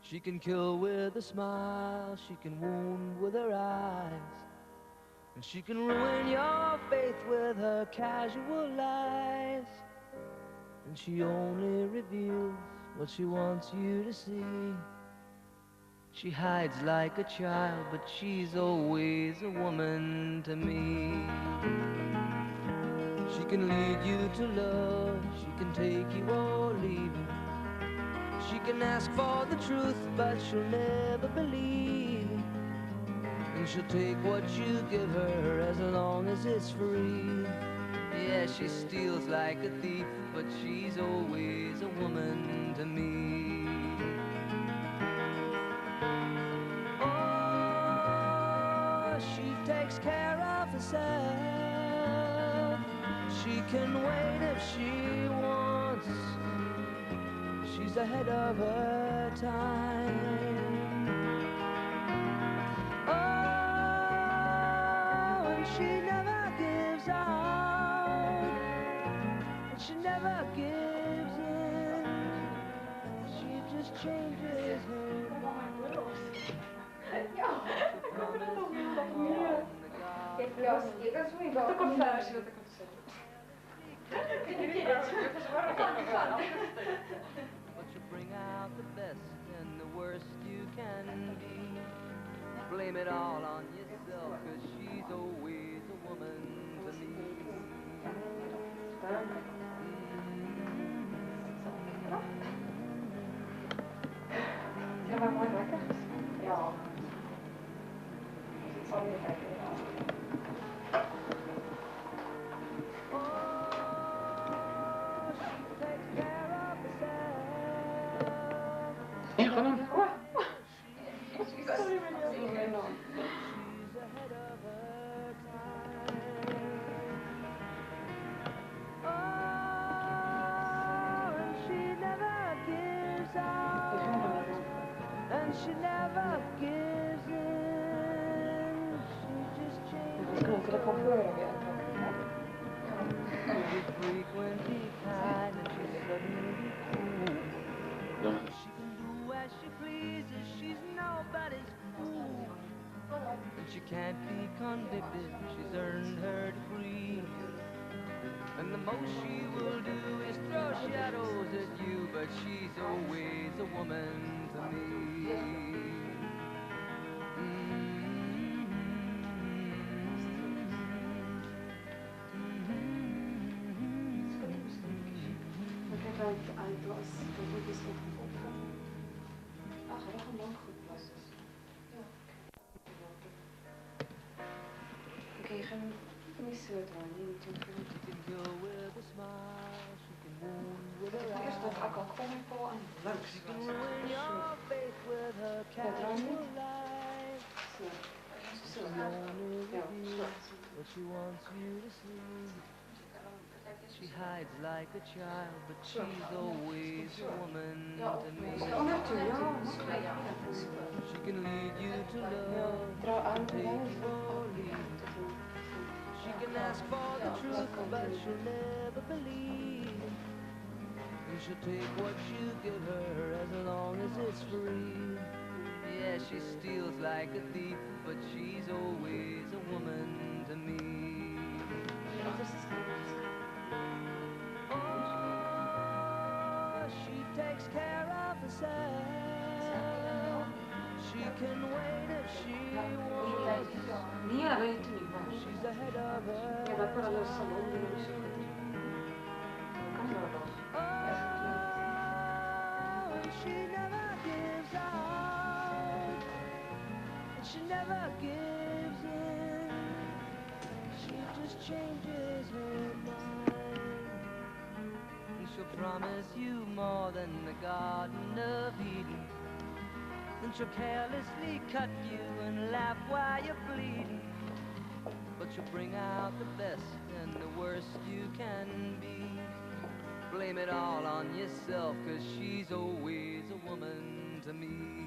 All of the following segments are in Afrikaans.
She can kill with a smile, she can wound with her eyes, and she can ruin your faith with her casual lies. And she only reveals what she wants you to see. She hides like a child, but she's always a woman to me. She can lead you to love, she can take you or leave you. She can ask for the truth, but she'll never believe. And she'll take what you give her as long as it's free. Yeah, she steals like a thief, but she's always a woman to me. Oh, she takes care of herself. She can wait if she wants. She's ahead of her time. Oh, and she never gives out, and she never gives in. She just changes her mind. But you bring out the best and the worst you can be. Blame it all on yourself, 'cause she's always a woman to me. Det var mooi lekker. Ja. Het zal weer kijken. Ja, gewoon. Sorry, meneer. And she never gives in. She just changes. Misschien moet ik van voren weer. She's frequently kind and she's suddenly cool. She can do as she pleases, she's nobody's fool. And she can't be convicted, she's earned her degree. And the most she will do is throw shadows at you, but she's always a woman to me. Uit was, dat moet eens goed opgaan. Ach, dat een lang goed was. Oké, je gaat missen het wel niet. Eerst dat ik al kom voor en langs was. Zo. Ja, She hides like a child, but she's always a woman to me. She can lead you to love, take you or leave. She can ask for the truth, but she'll never believe. And she'll take what you give her as long as it's free. Yeah, she steals like a thief, but she's always a woman to me. She takes care of herself. She can wait if she wants. Niet alleen toen ik was. She's ahead of her. Ja, dat kan wel salon doen of zo. Kan wel nog. Oh, and she never gives out, and she never gives in. She just changes her mind. She'll promise you more than the Garden of Eden. Then she'll carelessly cut you and laugh while you're bleeding. But she'll bring out the best and the worst you can be. Blame it all on yourself, 'cause she's always a woman to me.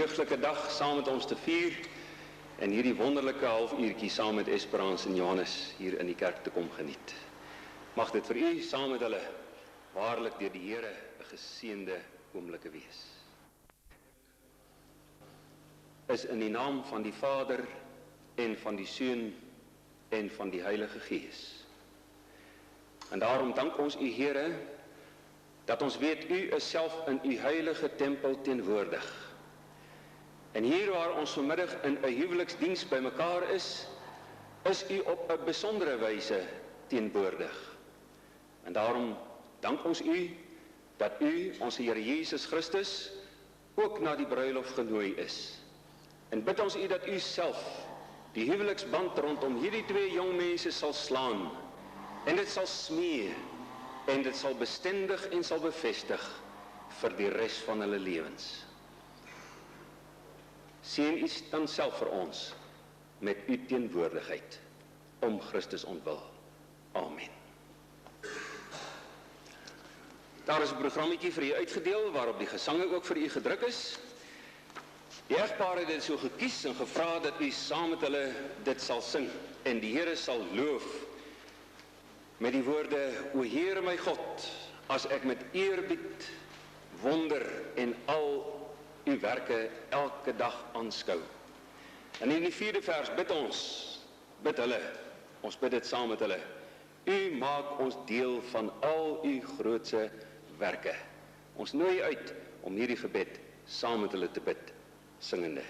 heugtelike dag saam met ons te vier en hierdie wonderlike halfuurtjie saam met Esperance en Johannes hier in die kerk te kom geniet. Mag dit vir u saam met hulle waarlik deur die Here 'n geseënde oomblikke wees. Is in die naam van die Vader en van die Seun en van die Heilige Gees. En daarom dank ons u Here dat ons weet u is self in u heilige tempel teenwoordig. En hier waar ons vanmiddag in 'n huweliksdiens bymekaar is u op 'n besondere wyse teenwoordig. En daarom dank ons u dat u, ons Here Jesus Christus, ook na die bruilof genooi is. En bid ons u dat u self die huweliksband rondom hierdie twee jong mense sal slaan en dit sal smee en dit sal bestendig en sal bevestig vir die res van hulle lewens. Seën u dan self vir ons met u teenwoordigheid om Christus ontwil. Amen. Daar is 'n programmetjie vir u uitgedeel waarop die gesange ook vir u gedruk is. Die egpaar het dit so gekies en gevra dat u saam met hulle dit sal sing en die Here sal loof met die woorde: O Heer my God, as ek met eerbied, wonder en al u werke elke dag aanskou. En in die 4de vers bid ons bid dit saam met hulle: U maak ons deel van al u grootse werke. Ons nooi uit om hierdie gebed saam met hulle te bid, singende.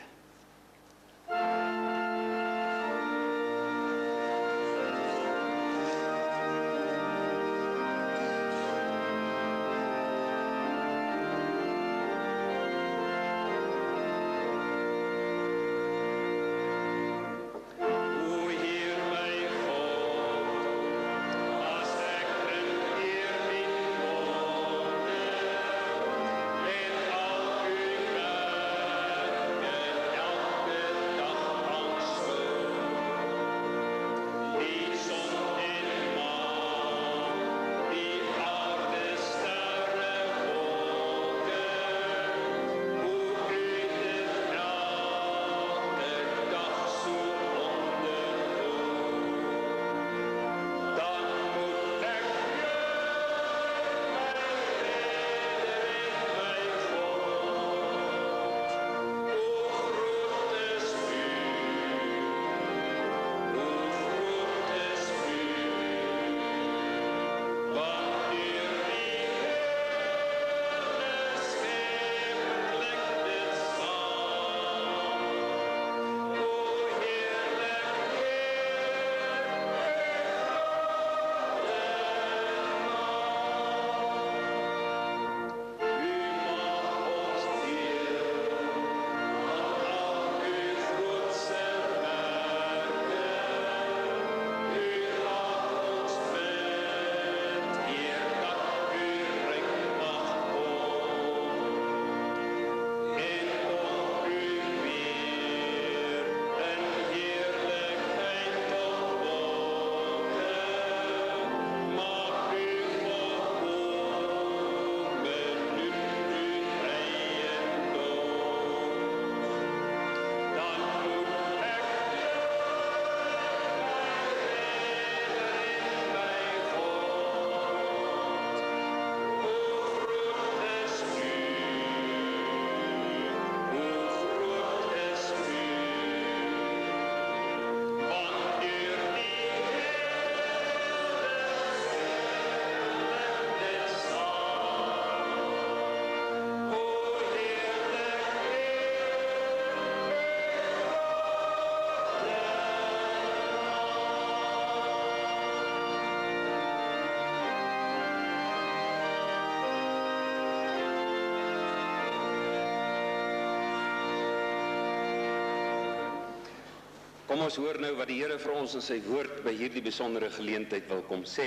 Kom ons hoor nou wat die Here vir ons in sy woord by hierdie besondere geleentheid wil kom sê.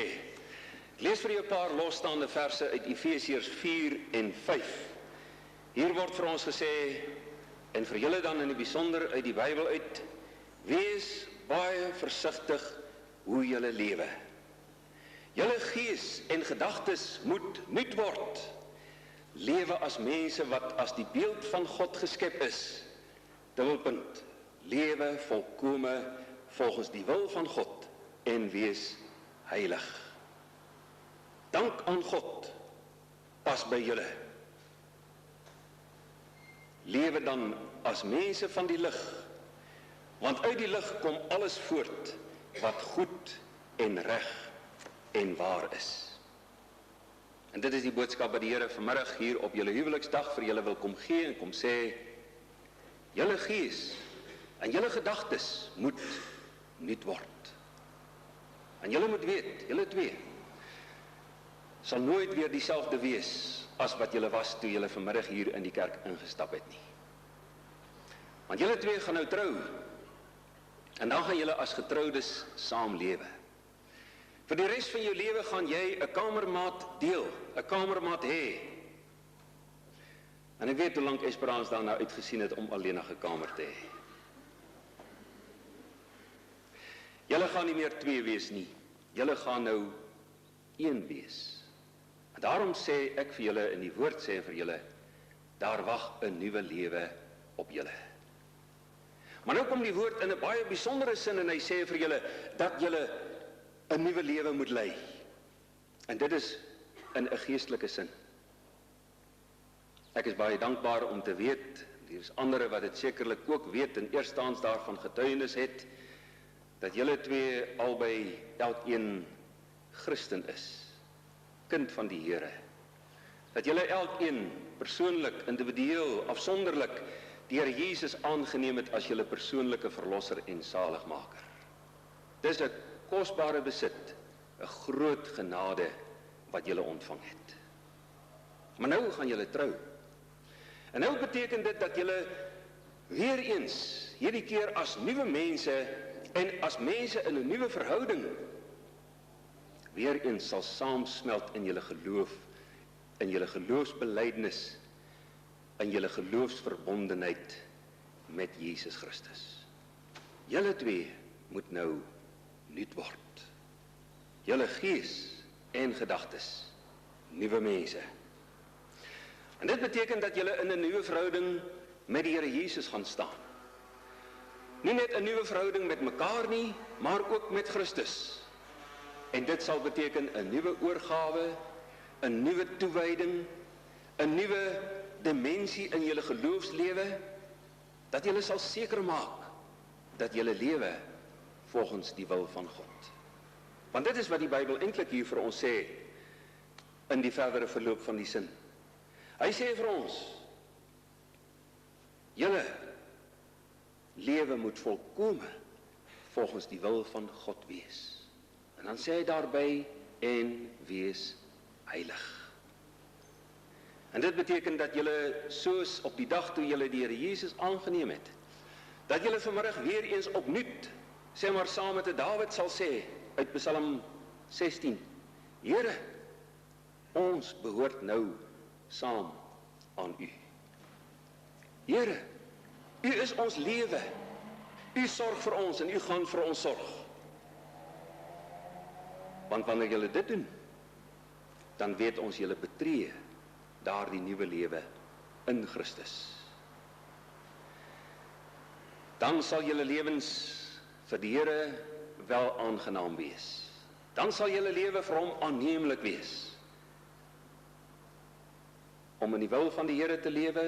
Ek lees vir julle 'n paar losstaande verse uit Efesiërs 4 en 5. Hier word vir ons gesê, en vir julle dan in die besonder uit die Bybel uit, wees baie versigtig hoe julle lewe. Julle gees en gedagtes moet nuut word. lewe as mense wat as die beeld van God geskep is, dubbelpunt, lewe volkome volgens die wil van God en wees heilig. Dank aan God, pas by julle. Lewe dan as mense van die lig, want uit die lig kom alles voort wat goed en reg en waar is. En dit is die boodskap wat die Here vanmiddag hier op julle huweliksdag vir julle wil kom gee en kom sê, julle gees en julle gedagtes moet nuut word. En julle moet weet, julle twee, sal nooit weer dieselfde wees as wat julle was toe julle vanmiddag hier in die kerk ingestap het nie. Want julle twee gaan nou trou, en dan gaan julle as getroudes saamlewe. Vir die res van jou lewe gaan jy 'n kamermaat deel, 'n kamermaat hê. En ek weet hoe lank Esperance daarna uitgesien het om alleen 'n kamer te hê. Julle gaan nie meer twee wees nie. Julle gaan nou een wees. En daarom sê ek vir julle in die woord sê vir julle, daar wag 'n nuwe lewe op julle. Maar nou kom die woord in 'n baie besondere sin en hy sê vir julle dat julle 'n nuwe lewe moet lei. En dit is in 'n geestelike sin. Ek is baie dankbaar om te weet, hier is ander wat dit sekerlik ook weet en eerstens daarvan getuienis het, dat julle twee albei elkeen Christen is, kind van die Here. Dat julle elkeen persoonlik, individueel, afsonderlik die Here Jesus aangeneem het as julle persoonlike verlosser en saligmaker. Dis 'n kosbare besit, 'n groot genade wat julle ontvang het. Maar nou gaan julle trou. En nou beteken dit dat julle weer eens, hierdie keer as nuwe mense en as mense in 'n nuwe verhouding, weer eens sal saamsmelt in julle geloof, in julle geloofsbelydenis, in julle geloofsverbondenheid met Jesus Christus. Julle twee moet nou nuut word. Julle gees en gedagtes, nuwe mense. En dit beteken dat julle in 'n nuwe verhouding met die Here Jesus gaan staan. Nie net 'n nuwe verhouding met mekaar nie, maar ook met Christus. En dit sal beteken 'n nuwe oorgawe, 'n nuwe toewyding, 'n nuwe dimensie in julle geloofslewe, dat julle sal seker maak dat julle lewe volgens die wil van God. Want dit is wat die Bybel eintlik hier vir ons sê in die verdere verloop van die sin. Hy sê vir ons, julle lewe moet volkome volgens die wil van God wees. En dan sê hy daarby, en wees heilig. En dit beteken dat julle soos op die dag toe julle die Here Jesus aangeneem het, dat julle vanmiddag weer eens opnuut, sê maar saam met Dawid sal sê, uit Psalm 16, Here, ons behoort nou saam aan U. Here, U is ons lewe, U sorg vir ons en U gaan vir ons sorg. Want wanneer julle dit doen, dan weet ons julle betree daardie nuwe lewe in Christus. Dan sal julle lewens vir die Here wel aangenaam wees. Dan sal julle lewe vir hom aanneemlik wees. Om in die wil van die Here te lewe,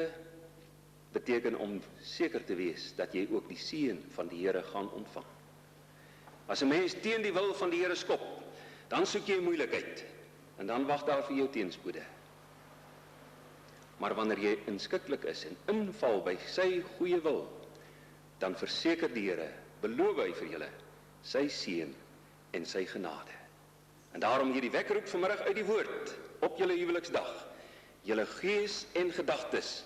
beteken om seker te wees dat jy ook die seën van die Here gaan ontvang. As 'n mens teen die wil van die Here skop, dan soek jy moeilikheid, en dan wag daar vir jou teenspoede. Maar wanneer jy inskikkelik is en inval by sy goeie wil, dan verseker die Here, beloof hy vir julle, sy seën en sy genade. En daarom hierdie wekroep vanmiddag uit die woord, op julle huweliksdag, julle gees en gedagtes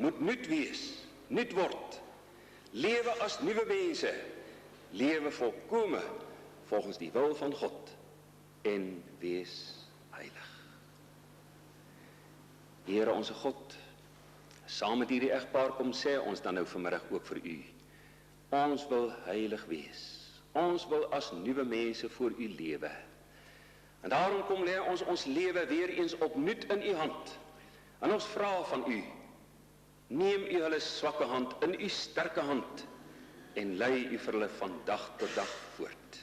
moet nuut wees, nuut word, lewe as nuwe mense, lewe volkome volgens die wil van God, en wees heilig. Here onse God, saam met hierdie egpaar kom sê ons dan nou vanmiddag ook vir U, ons wil heilig wees, ons wil as nuwe mense voor U lewe. En daarom kom lê ons lewe weer eens opnuut in U hand. En ons vra van u, neem u hulle swakke hand in u sterke hand en lei u vir hulle van dag tot dag voort.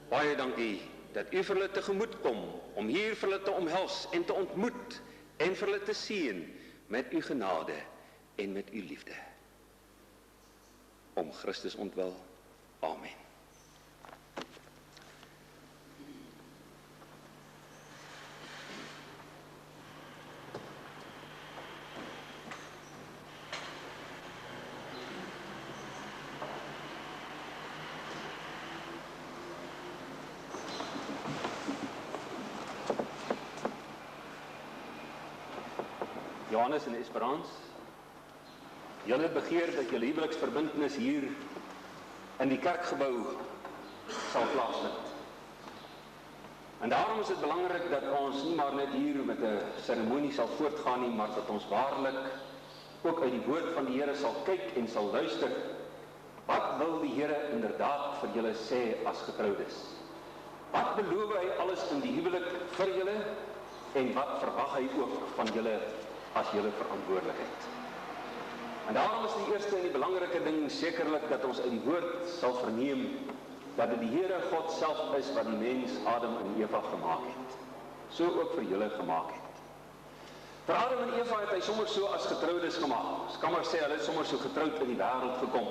Baie dankie dat u vir hulle tegemoet kom, om hier vir hulle te omhels en te ontmoet en vir hulle te seën met u genade en met u liefde. Om Christus ontwil. Amen. Johannes en Esperance, julle begeer dat julle huweliksverbintenis hier in die kerkgebou sal plaasvind. En daarom is dit belangrik dat ons nie maar net hier met 'n seremonie sal voortgaan nie, maar dat ons waarlik ook uit die woord van die Here sal kyk en sal luister. Wat wil die Here inderdaad vir julle sê as getroudes? Wat beloof hy alles in die huwelik vir julle en wat verwag hy ook van julle as julle verantwoordelikheid? En daarom is die eerste en die belangrike ding sekerlik dat ons uit die woord sal verneem dat dit die Here God self is wat die mens Adam en Eva gemaak het. So ook vir julle gemaak het. Vir Adam en Eva het hy sommer so as getroudes gemaak. Ons kan maar sê hulle het sommer so getroud in die wêreld gekom.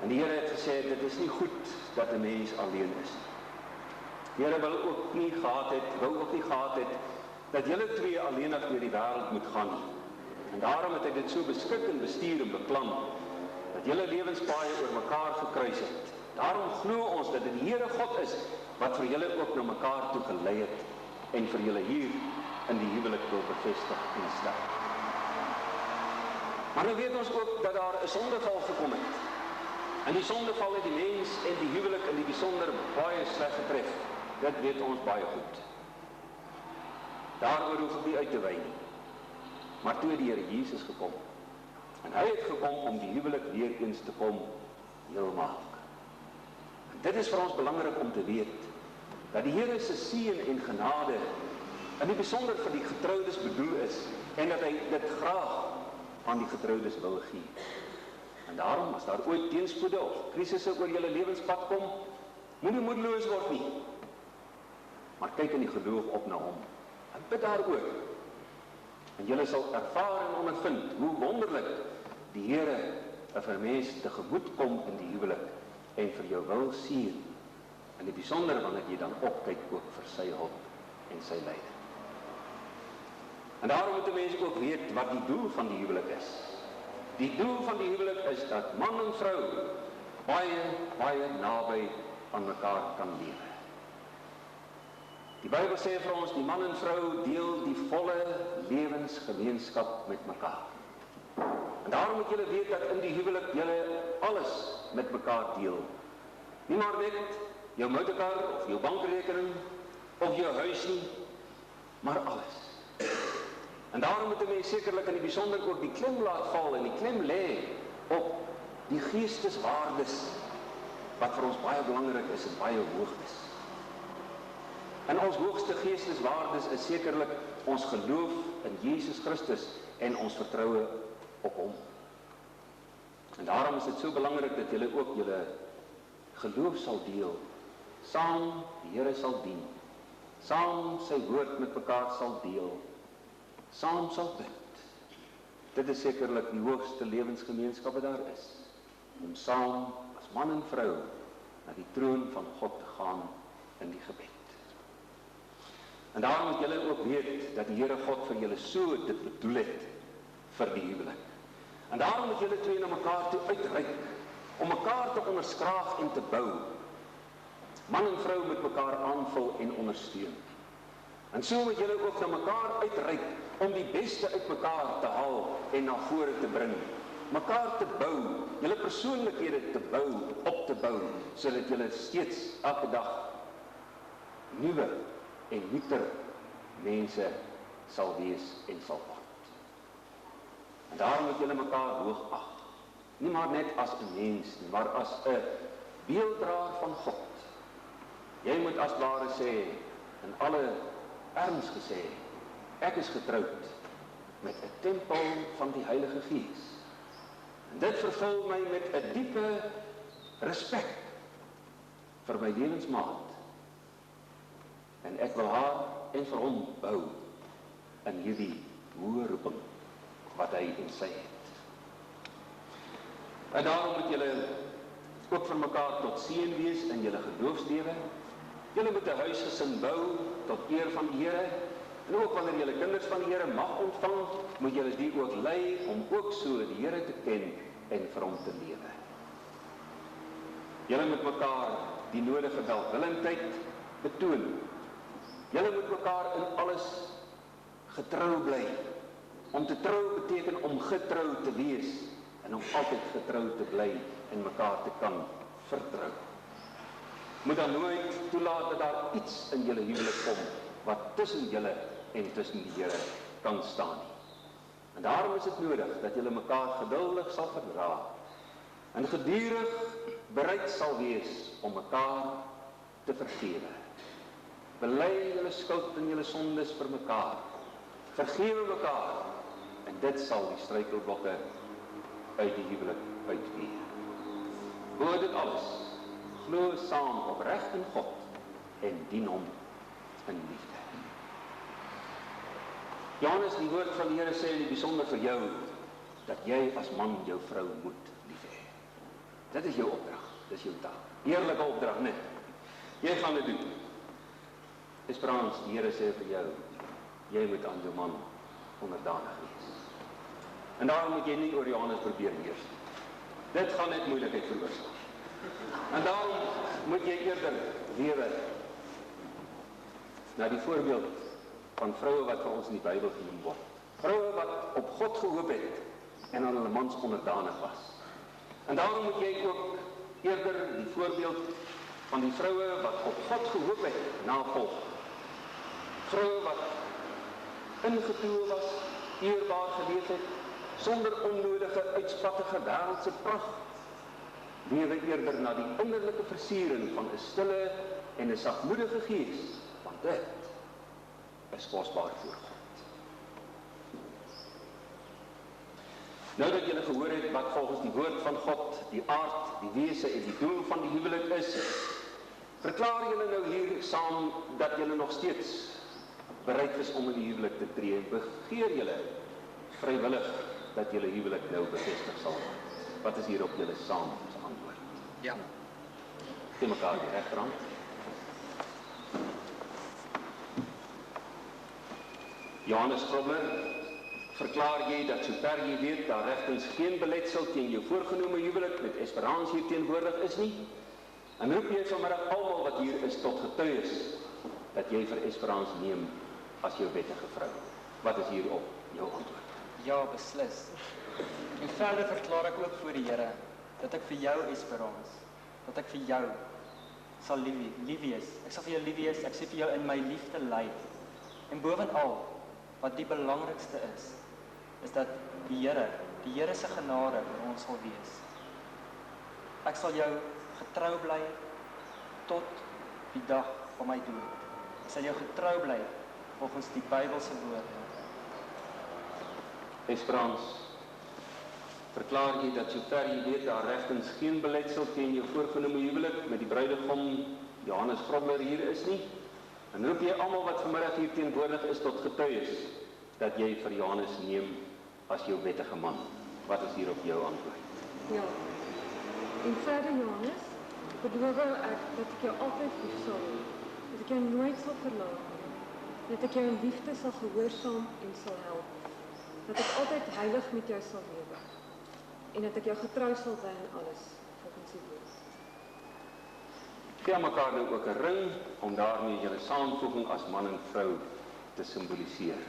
En die Here het gesê dit is nie goed dat 'n mens alleen is. Die Here wou ook nie gehad het dat julle twee alleenig deur die wêreld moet gaan nie. En daarom het hy dit so beskik en bestuur en beplan dat julle lewenspaaie oor mekaar gekruis het. Daarom glo ons dat dit die Here God is wat vir julle ook na mekaar toe gelei het en vir julle hier in die huwelik wil bevestig en stel. Maar nou weet ons ook dat daar 'n sondeval gekom het. En die sondeval het die mens en die huwelik in die besonder baie sleg getref. Dit weet ons baie goed. Daaroor hoef ek nie uit te wy nie. Maar toe het die Here Jesus gekom. En hy het gekom om die huwelik weer eens te kom heel maak. En dit is vir ons belangrik om te weet dat die Here se seën en genade in die besonder vir die getroudes bedoel is en dat hy dit graag aan die getroudes wil gee. En daarom as daar ooit teenspoede of krisisse oor julle lewenspad kom, moenie moedeloos word nie. Maar kyk in die geloof op na hom. En bid daaroor. En julle sal ervaar en ondervind hoe wonderlik die Here vir mens tegemoet kom in die huwelik en vir jou wil seën. In die besonder wanneer jy dan opkyk ook vir sy hulp en sy leiding. En daarom moet 'n mens ook weet wat die doel van die huwelik is. Die doel van die huwelik is dat man en vrou baie naby aan mekaar kan lewe. Die Bybel sê vir ons, die man en vrou deel die volle lewensgemeenskap met mekaar. En daarom moet julle weet dat in die huwelik julle alles met mekaar deel. Nie maar net jou motorkar of jou bankrekening of jou huis nie, maar alles. En daarom moet 'n mens sekerlik in die besonder ook die klem laat val en die klem lê op die geesteswaardes wat vir ons baie belangrik is en baie hoog is. En ons hoogste geesteswaardes is sekerlik ons geloof in Jesus Christus en ons vertroue op hom. En daarom is dit so belangrik dat julle ook julle geloof sal deel, saam die Here sal dien, saam sy woord met mekaar sal deel, saam sal bid. Dit is sekerlik die hoogste lewensgemeenskap wat daar is, om saam as man en vrou na die troon van God te gaan in die gebed. En daarom moet julle ook weet dat die Here God vir julle so dit bedoel het vir die huwelik. En daarom moet julle twee na mekaar toe uitreik, om mekaar te onderskraag en te bou. Man en vrou moet mekaar aanvul en ondersteun. En so moet julle ook na mekaar uitreik, om die beste uit mekaar te haal en na vore te bring. Mekaar te bou, julle persoonlikhede te bou, op te bou, sodat julle steeds elke dag nuwe en nuuter mense sal wees en sal word. En daarom moet julle mekaar hoog ag. Nie maar net as 'n mens, maar as 'n beelddraer van God. Jy moet as ware sê, in alle erns gesê, ek is getroud met 'n tempel van die Heilige Gees. En dit vervul my met 'n diepe respek vir my lewensmaat. En ek wil haar en vir hom bou in hierdie hoë roeping wat hy in sy het. En daarom moet julle ook vir mekaar tot seën wees in julle geloofslewe. Julle moet 'n huisgesin bou tot eer van die Here. En ook wanneer julle kinders van die Here mag ontvang, moet julle die ook lei om ook so die Here te ken en vir hom te lewe. Julle moet mekaar die nodige welwillendheid betoon. Julle moet mekaar in alles getrou bly. Om te trou beteken om getrou te wees en om altyd getrou te bly en mekaar te kan vertrou. Moet dan nooit toelaat dat daar iets in julle huwelik kom wat tussen julle en tussen die Here kan staan nie. En daarom is dit nodig dat julle mekaar geduldig sal verdra en gedurig bereid sal wees om mekaar te vergewe. Bely julle skuld en julle sondes vir mekaar. Vergewe mekaar en dit sal die struikelblokke uit die huwelik uitvee. Bo dit alles, glo saam opreg in God en dien hom in liefde. Johannes, die woord van die Here sê in die bijsonder vir jou, dat jy as man jou vrou moet lief hê. Dit is jou opdrag, dit is jou taak. Eerlike opdrag, net. Jy gaan dit doen. Esperans, die Here sê vir jou, jy moet aan jou man onderdanig wees. En daarom moet jy nie oor Johannes probeer heers. Dit gaan net moeilikheid veroorsaak. En daarom moet jy eerder lewe na die voorbeeld van vroue wat vir ons in die Bybel genoem word. Vroue wat op God gehoop het en aan hulle mans onderdanig was. En daarom moet jy ook eerder die voorbeeld van die vroue wat op God gehoop het navolg. Vroue wat ingetoe was, eerbaar geleef het, sonder onnodige uitspattige wêreldse pracht, lewe eerder na die innerlike versiering van 'n stille en 'n sagmoedige gees, want dit is kosbaar voor God. Nou dat julle gehoor het wat volgens die woord van God, die aard, die wese en die doel van die huwelik is, verklaar julle nou hier saam dat julle nog steeds bereid is om in die huwelik te tree en begeer julle vrywillig dat julle huwelik nou bevestig sal word. Wat is hierop julle saam se antwoord? Ja. Gee mekaar die regterhand. Johannes Grobler, verklaar jy dat sover jy weet daar regtens geen beletsel teen jou voorgenome huwelik met Esperans hier teenwoordig is nie? En roep jy vanmiddag almal wat hier is tot getuies dat jy vir Esperans neem as jou wettige vrou? Wat is hierop jou antwoord? Ja, beslis. En verder verklaar ek ook voor die Here dat ek vir jou, Esperans, dat ek vir jou sal lief wees. Ek sal vir jou lief wees, ek sal vir jou in my liefde lei. En bovenal, wat die belangrikste is dat die Here se genade oor ons sal wees. Ek sal jou getrou bly tot die dag van my dood. Ek sal jou getrou bly volgens die Bybelse woorde. Esperans, verklaar jy dat sover jy weet daar regtens geen beletsel teen jou voorgenome huwelik met die bruidegom Johannes Grobler hier is nie? En roep jy almal wat vanmiddag hier teenwoordig is tot getuies dat jy vir Johannes neem as jou wettige man? Wat is hierop jou antwoord? Ja. En verder, Johannes, beloof ek dat ek jou altyd lief sal hê, dat ek jou nooit sal verlaat nie, dat ek jou in liefde sal gehoorsaam en sal help, dat ek altyd heilig met jou sal lewe, en dat ek jou getrou sal bly in alles, volgens die woord. Gee mekaar nou ook 'n ring, om daarmee julle saamvoeging as man en vrou te simboliseer.